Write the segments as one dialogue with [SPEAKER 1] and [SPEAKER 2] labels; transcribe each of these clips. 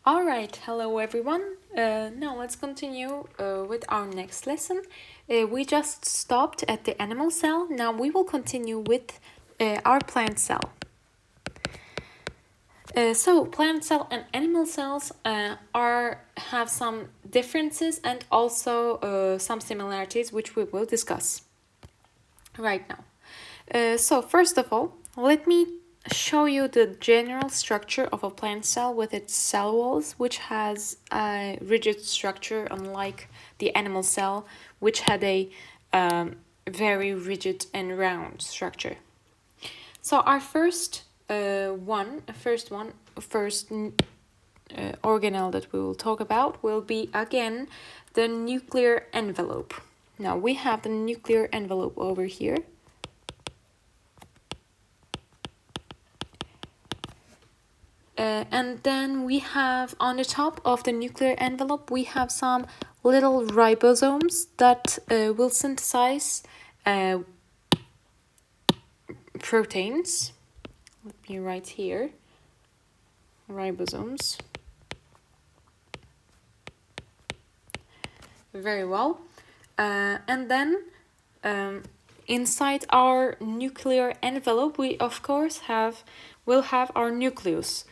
[SPEAKER 1] Alright, hello everyone. Now let's continue with our next lesson. We just stopped at the animal cell. Now we will continue with our plant cell. So plant cell and animal cells have some differences and also some similarities, which we will discuss right now. So first of all, let me show you the general structure of a plant cell with its cell walls, which has a rigid structure, unlike the animal cell, which had a very rigid and round structure. So our first organelle that we will talk about will be again the nuclear envelope. Now we have the nuclear envelope over here. And then we have on the top of the nuclear envelope, we have some little ribosomes that will synthesize proteins. Let me write here, ribosomes. Very well. And then inside our nuclear envelope, we of course will have our nucleus.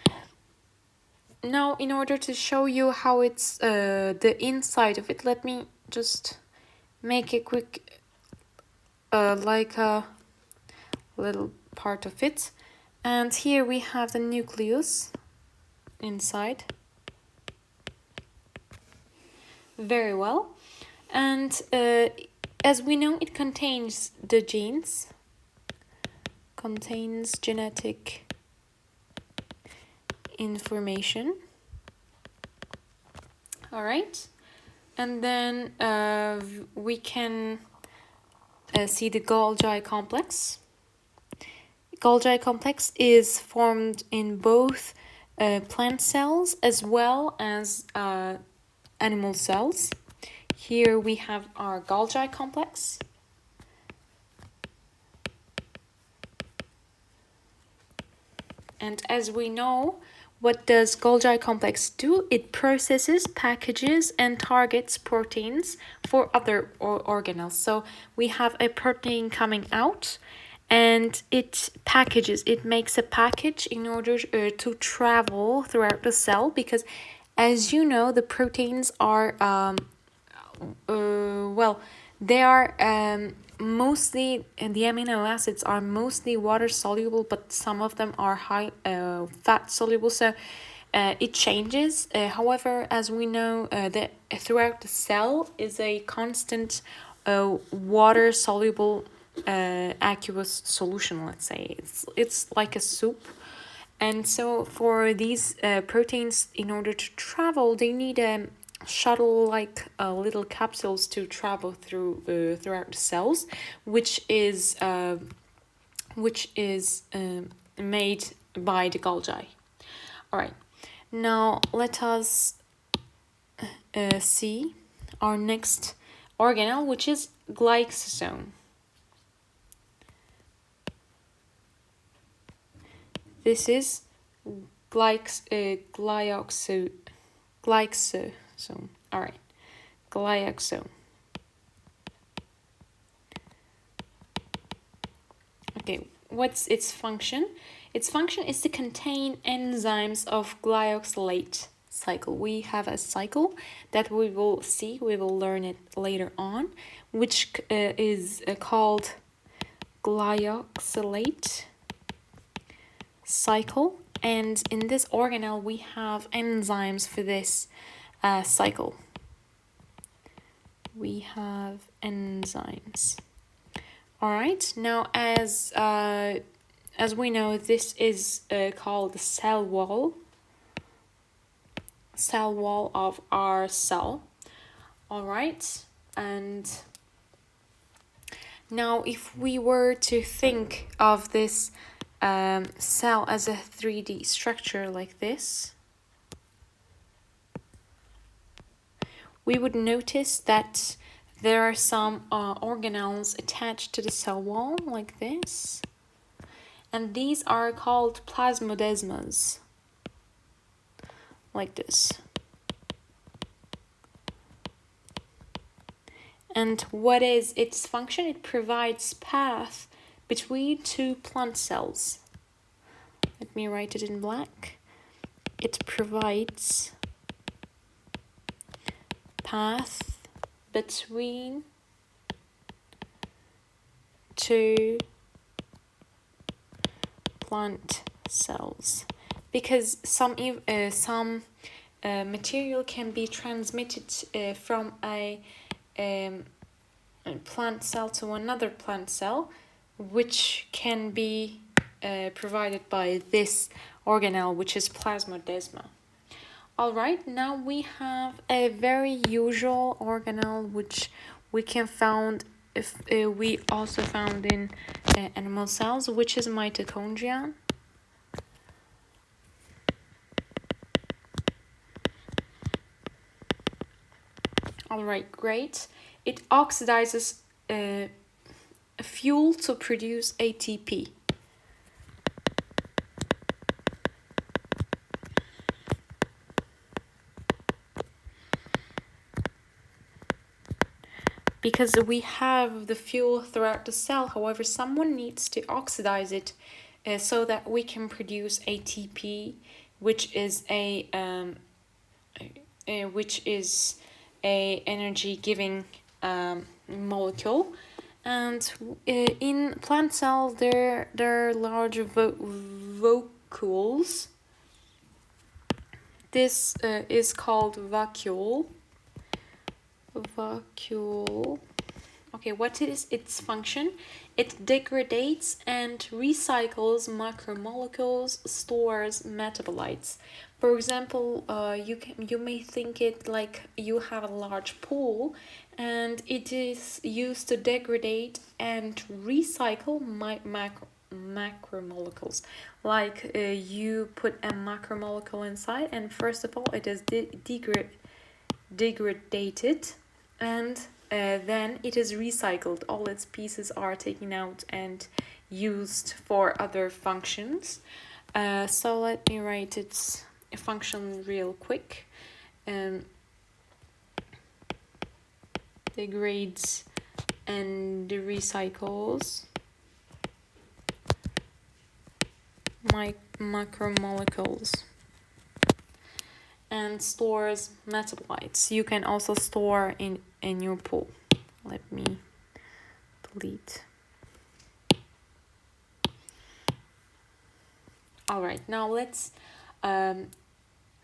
[SPEAKER 1] Now, in order to show you how it's the inside of it, let me just make a quick like a little part of it. And here we have the nucleus inside. Very well. And as we know, it contains the genes, contains genetic information. All right. And then we can see the Golgi complex. Golgi complex is formed in both plant cells as well as animal cells. Here we have our Golgi complex. And as we know, what does Golgi complex do? It processes, packages, and targets proteins for other organelles. So we have a protein coming out, and it makes a package in order to travel throughout the cell, because as you know, the proteins are they are mostly, and the amino acids are mostly water soluble, but some of them are high fat soluble, so it changes. However, as we know, that throughout the cell is a constant water soluble aqueous solution, let's say. It's like a soup. And so for these proteins, in order to travel, they need a shuttle-like little capsules to travel throughout the cells, which is made by the Golgi. All right, now let us see our next organelle, which is glycosome. This is glycosome. All right, glycosome. Okay, what's its function? Its function is to contain enzymes of glyoxylate cycle. We have a cycle that we will see, we will learn it later on, which is called glyoxylate cycle. And in this organelle, we have enzymes for this cycle. We have enzymes. All right. Now, as we know, this is called the cell wall. Cell wall of our cell. All right. And now, if we were to think of this cell as a 3D structure like this, we would notice that there are some organelles attached to the cell wall like this, and these are called plasmodesmas. like this. And what is its function? It provides path between two plant cells. Let me write it in black. It provides path between two plant cells, because some material can be transmitted from a plant cell to another plant cell, which can be provided by this organelle, which is plasmodesma. Alright, now we have a very usual organelle which we can found if we also found in animal cells, which is mitochondria. Alright, great. It oxidizes fuel to produce ATP. Because we have the fuel throughout the cell, however, someone needs to oxidize it so that we can produce ATP, which is a energy-giving molecule. And in plant cells, there are large vacuoles. This is called vacuole. Okay, what is its function? It degrades and recycles macromolecules, stores metabolites. For example, you may think it like you have a large pool, and it is used to degrade and recycle macromolecules. Like you put a macromolecule inside, and first of all, it is degraded, and then it is recycled. All its pieces are taken out and used for other functions. So let me write its function real quick. Degrades and recycles macromolecules and stores metabolites. You can also store in your pool. Let me delete. All right, now let's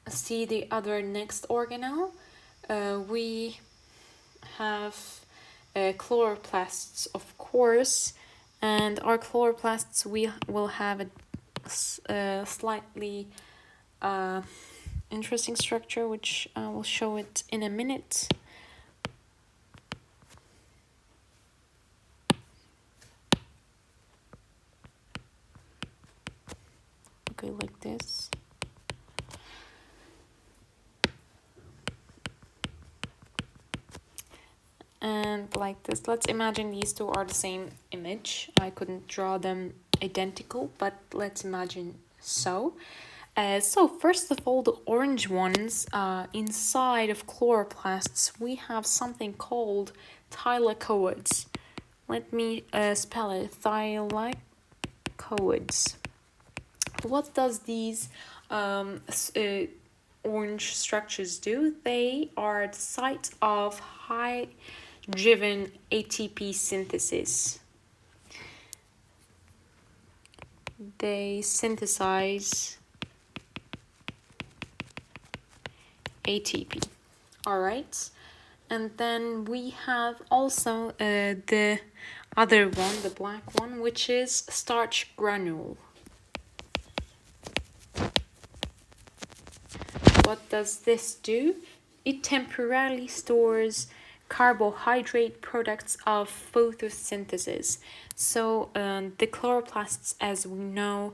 [SPEAKER 1] see the other next organelle. We have chloroplasts, of course, and our chloroplasts, we will have a slightly interesting structure, which I will show it in a minute. Okay, like this. And like this. Let's imagine these two are the same image. I couldn't draw them identical, but let's imagine so. So first of all, the orange ones, inside of chloroplasts, we have something called thylakoids. Let me spell it, thylakoids. What does these orange structures do? They are the site of high-driven ATP synthesis. They synthesize ATP. All right, and then we have also the other one, the black one, which is starch granule. What does this do? It temporarily stores carbohydrate products of photosynthesis. So the chloroplasts, as we know,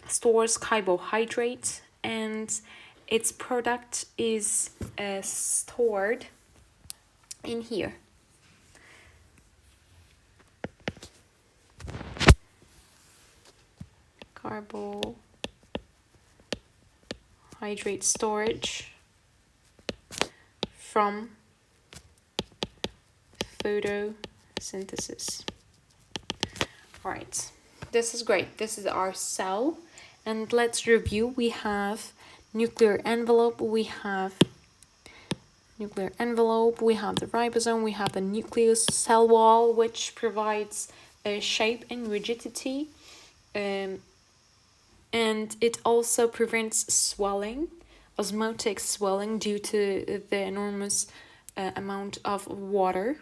[SPEAKER 1] stores carbohydrates, and its product is stored in here. Carbohydrate carbohydrate storage from photosynthesis. All right, this is great. This is our cell. And let's review. We have nuclear envelope, we have the ribosome, we have the nucleus, cell wall, which provides shape and rigidity. And it also prevents swelling, osmotic swelling, due to the enormous amount of water.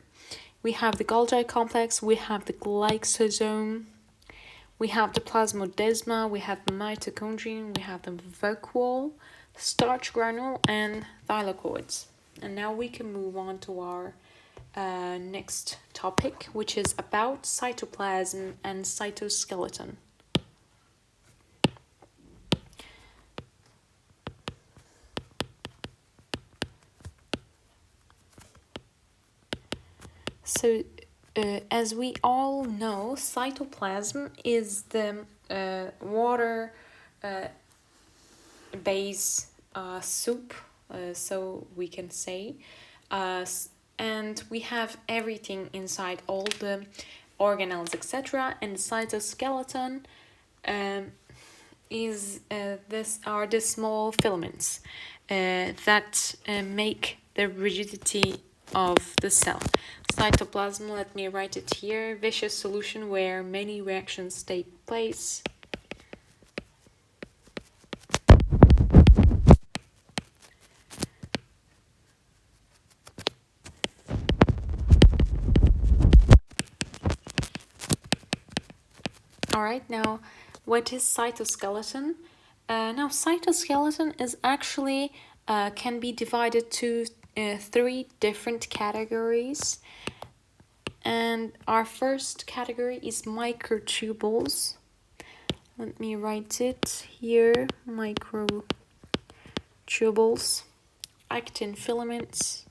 [SPEAKER 1] We have the Golgi complex, we have the glycosome, we have the plasmodesma, we have the mitochondrion, we have the vacuole, starch granule, and thylakoids. And now we can move on to our next topic, which is about cytoplasm and cytoskeleton. So, as we all know, cytoplasm is the water base soup, so we can say, and we have everything inside, all the organelles, etc. And cytoskeleton are the small filaments that make the rigidity of the cell. Cytoplasm, let me write it here, viscous solution where many reactions take place. Alright, now what is cytoskeleton? Now cytoskeleton is actually can be divided to 3 different categories. And our first category is microtubules. Let me write it here, microtubules, actin filaments,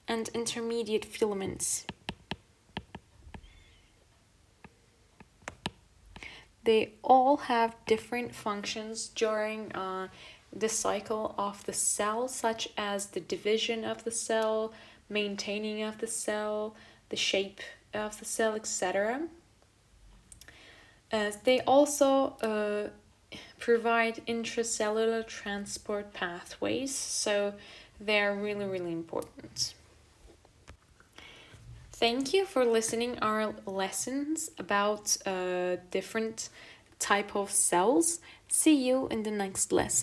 [SPEAKER 1] and intermediate filaments. They all have different functions during the cycle of the cell, such as the division of the cell, maintaining of the cell, the shape of the cell, etc. They also provide intracellular transport pathways, so they're really, really important. Thank you for listening our lessons about different type of cells. See you in the next lesson.